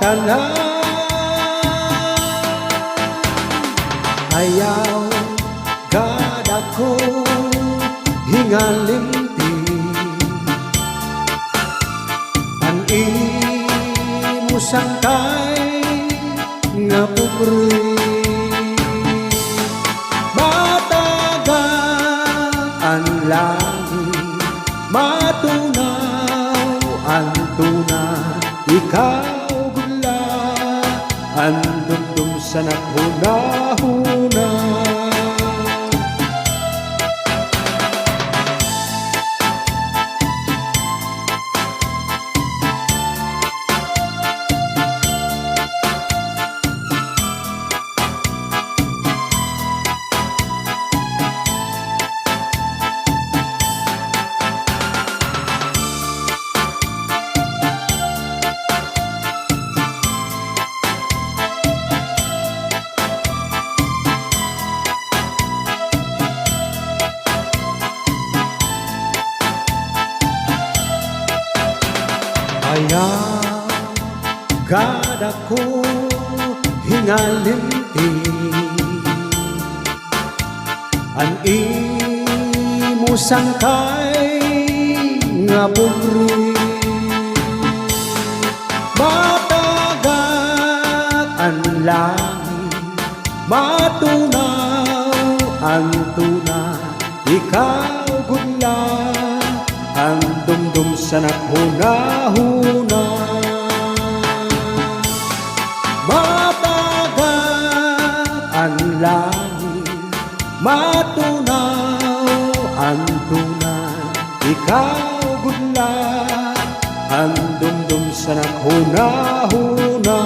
tanan. Ayaw gada ko hingalimti an imo sangkay nga pupri. Matagal ang langit, matunaw ang tuna, ikaw gula ang dumdum sa naghuna-huna. Ayaw gada ko hingalimti an imo sangkay nga pupri. Matagat ang langit, matunaw ang tuna, ikaw gula ang dumdum sa naghuna-huna. Matagat ang langit, matunaw ang tuna, ikaw gula ang dumdum sa naghuna-huna.